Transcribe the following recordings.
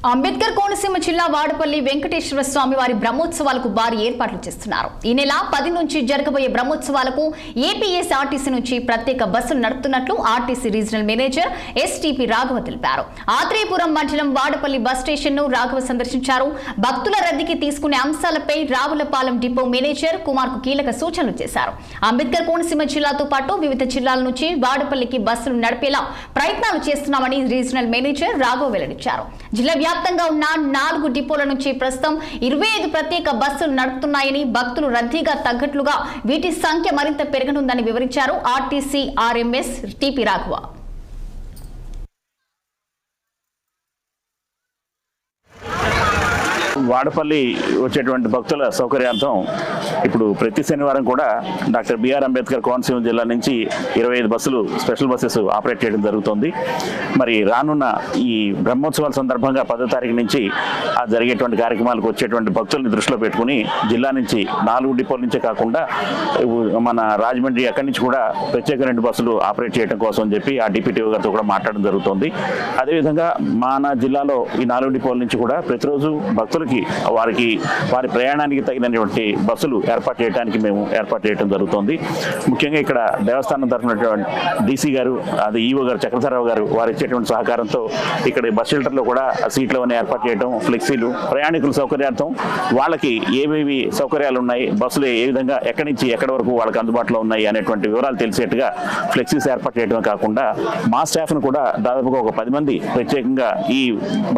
అంబేద్కర్ కోనసీమ జిల్లా వాడపల్లి వెంకటేశ్వర స్వామి వారి బ్రహ్మోత్సవాలకు భారీ ఏర్పాట్లు చేస్తున్నారు. ఈ నెల 10 నుంచి జరగబోయే బ్రహ్మోత్సవాలకు ఏపీఎస్ఆర్టీసీ నుంచి ప్రత్యేక బస్సులు నడుపుతున్నట్లు RTC regional manager STP Raghava తెలిపారు. ఆత్రేయపురం మండలం వాడపల్లి బస్ స్టేషన్ ను రాఘవ సందర్శించారు. భక్తుల రద్దీకి తీసుకునే అంశాలపై రావులపాలెం డిపో మేనేజర్ కుమార్ కు కీలక సూచనలు చేశారు. అంబేద్కర్ కోనసీమ జిల్లాతో పాటు వివిధ జిల్లాల నుంచి వాడపల్లికి బస్సులు నడిపేలా ప్రయత్నాలు చేస్తున్నామని రీజనల్ మేనేజర్ రాఘవ వెల్లడించారు. జిల్లా వ్యాప్తంగా ఉన్న 4 డిపోల నుంచి ప్రస్తుతం 25 ప్రత్యేక బస్సులు నడుపుతున్నాయని, భక్తులు రద్దీగా తగ్గట్లుగా వీటి సంఖ్య మరింత పెరగనుందని వివరించారు RTC RMS TP Raghava. Vadapalli వచ్చేటువంటి భక్తుల సౌకర్యార్థం ఇప్పుడు ప్రతి శనివారం కూడా డాక్టర్ బిఆర్ అంబేద్కర్ కోనసీమ జిల్లా నుంచి 25 బస్సులు స్పెషల్ బస్సెస్ ఆపరేట్ చేయడం జరుగుతుంది. మరి రానున్న ఈ బ్రహ్మోత్సవాల సందర్భంగా 10వ తారీఖు నుంచి జరిగేటువంటి కార్యక్రమాలకు వచ్చేటువంటి భక్తుల్ని దృష్టిలో పెట్టుకుని జిల్లా నుంచి 4 డిపోల నుంచే కాకుండా మన రాజమండ్రి అక్కడి నుంచి కూడా ప్రత్యేక 2 బస్సులు ఆపరేట్ చేయడం కోసం అని చెప్పి ఆ డిప్యూటీ గారితో కూడా మాట్లాడడం జరుగుతుంది. అదేవిధంగా మన జిల్లాలో ఈ 4 డిపోల నుంచి కూడా ప్రతిరోజు భక్తులకి వారి ప్రయాణానికి తగినటువంటి బస్సులు ఏర్పాటు చేయడం జరుగుతుంది. ముఖ్యంగా ఇక్కడ దేవస్థానం తరఫున డీసీ గారు, అది ఈవో గారు చక్రధరరావు గారు వారు ఇచ్చేటువంటి సహకారంతో ఇక్కడ బస్ షెల్టర్లో కూడా సీట్లు అవన్నీ ఏర్పాటు చేయడం, ఫ్లెక్సీలు ప్రయాణికుల సౌకర్యార్థం వాళ్ళకి ఏవేవి సౌకర్యాలు ఉన్నాయి, బస్సులు ఏ విధంగా ఎక్కడి నుంచి ఎక్కడి వరకు వాళ్ళకి అందుబాటులో ఉన్నాయి అనేటువంటి వివరాలు తెలిసేట్టుగా ఫ్లెక్సీస్ ఏర్పాటు చేయడమే కాకుండా మా స్టాఫ్ను కూడా దాదాపుగా ఒక 10 మంది ప్రత్యేకంగా ఈ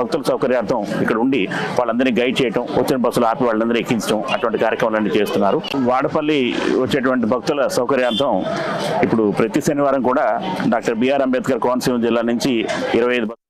భక్తుల సౌకర్యార్థం ఇక్కడ ఉండి వాళ్ళందరినీ గైడ్ చేయడం, వచ్చిన బస్సులు ఆపి వాళ్ళందరూ ఎక్కించడం అటువంటి కార్యక్రమాలన్నీ చేస్తున్నారు. వాడపల్లి వచ్చేటువంటి భక్తుల సౌకర్యార్థం ఇప్పుడు ప్రతి శనివారం కూడా డాక్టర్ బిఆర్ అంబేద్కర్ కోనసీమ జిల్లా నుంచి 25